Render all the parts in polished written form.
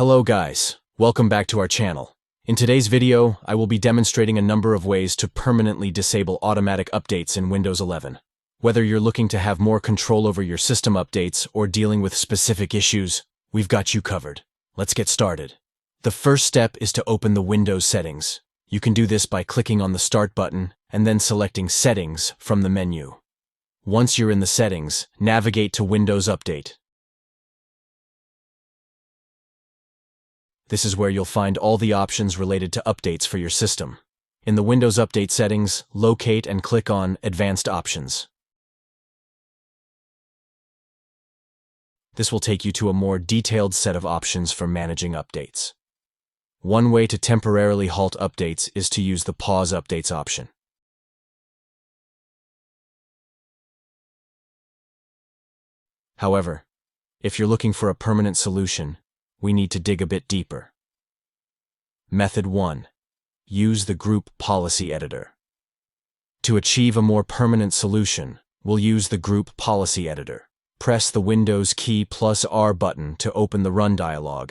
Hello guys, welcome back to our channel. In today's video, I will be demonstrating a number of ways to permanently disable automatic updates in Windows 11. Whether you're looking to have more control over your system updates or dealing with specific issues, we've got you covered. Let's get started. The first step is to open the Windows settings. You can do this by clicking on the Start button and then selecting Settings from the menu. Once you're in the settings, navigate to Windows Update. This is where you'll find all the options related to updates for your system. In the Windows Update settings, locate and click on Advanced Options. This will take you to a more detailed set of options for managing updates. One way to temporarily halt updates is to use the Pause Updates option. However, if you're looking for a permanent solution, we need to dig a bit deeper. Method 1. Use the Group Policy Editor. To achieve a more permanent solution, we'll use the Group Policy Editor. Press the Windows key +R button to open the Run dialog.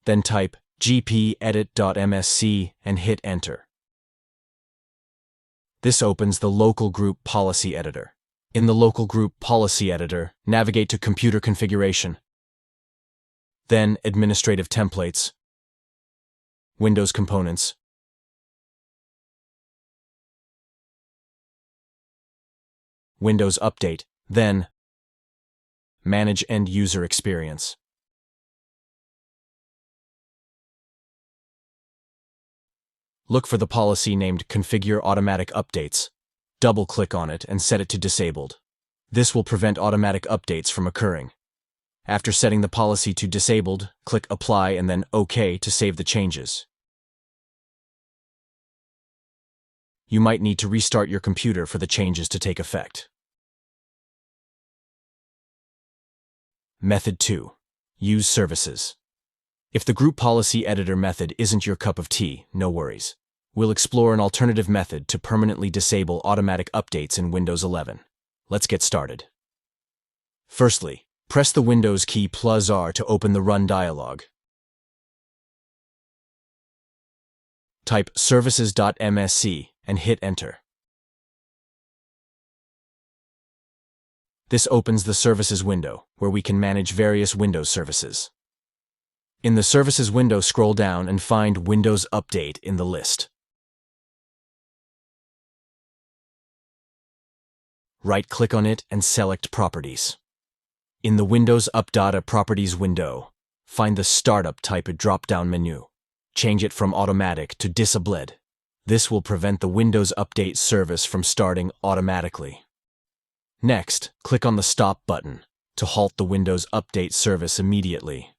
Then type gpedit.msc and hit Enter. This opens the Local Group Policy Editor. In the Local Group Policy Editor, navigate to Computer Configuration. Then Administrative Templates, Windows Components, Windows Update, then Manage End User Experience. Look for the policy named Configure Automatic Updates. Double-click on it and set it to Disabled. This will prevent automatic updates from occurring. After setting the policy to Disabled, click Apply and then OK to save the changes. You might need to restart your computer for the changes to take effect. Method 2. Use Services. If the Group Policy Editor method isn't your cup of tea, no worries. We'll explore an alternative method to permanently disable automatic updates in Windows 11. Let's get started. Firstly, press the Windows key +R to open the Run dialog. Type services.msc and hit Enter. This opens the Services window, where we can manage various Windows services. In the Services window, scroll down and find Windows Update in the list. Right-click on it and select Properties. In the Windows Updata Properties window, find the Startup type drop-down menu. Change it from Automatic to Disabled. This will prevent the Windows Update service from starting automatically. Next, click on the Stop button to halt the Windows Update service immediately.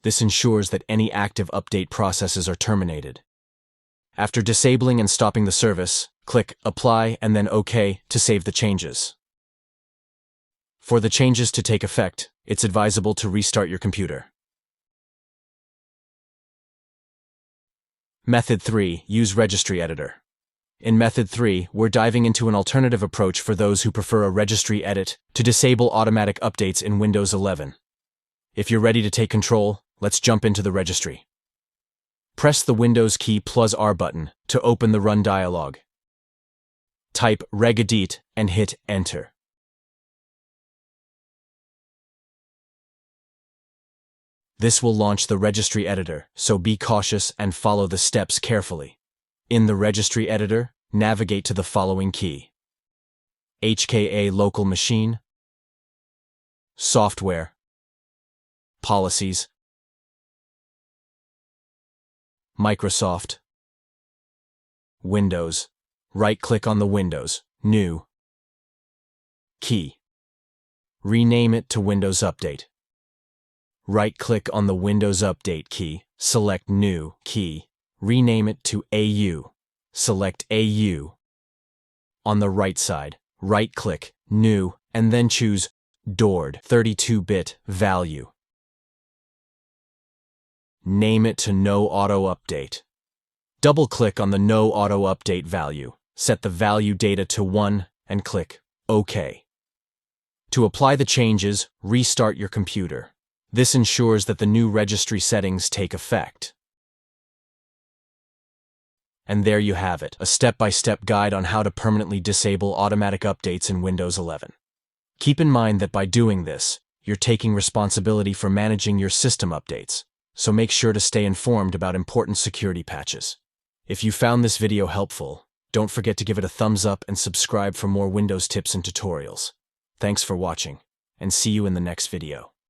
This ensures that any active update processes are terminated. After disabling and stopping the service, click Apply and then OK to save the changes. For the changes to take effect, it's advisable to restart your computer. Method 3. Use Registry Editor. In Method 3, we're diving into an alternative approach for those who prefer a registry edit to disable automatic updates in Windows 11. If you're ready to take control, let's jump into the registry. Press the Windows key +R button to open the Run dialog. Type regedit and hit Enter. This will launch the Registry Editor, so be cautious and follow the steps carefully. In the Registry Editor, navigate to the following key: HKA Local Machine, Software, Policies, Microsoft, Windows. Right-click on the Windows, New key. Rename it to Windows Update. Right-click on the Windows Update key, select New key. Rename it to AU. Select AU. On the right side, right-click, New, and then choose Stored 32-bit value. Name it to No Auto Update. Double-click on the No Auto Update value. Set the value data to 1 and click OK. To apply the changes, restart your computer. This ensures that the new registry settings take effect. And there you have it, a step-by-step guide on how to permanently disable automatic updates in Windows 11. Keep in mind that by doing this, you're taking responsibility for managing your system updates, so make sure to stay informed about important security patches. If you found this video helpful, don't forget to give it a thumbs up and subscribe for more Windows tips and tutorials. Thanks for watching, and see you in the next video.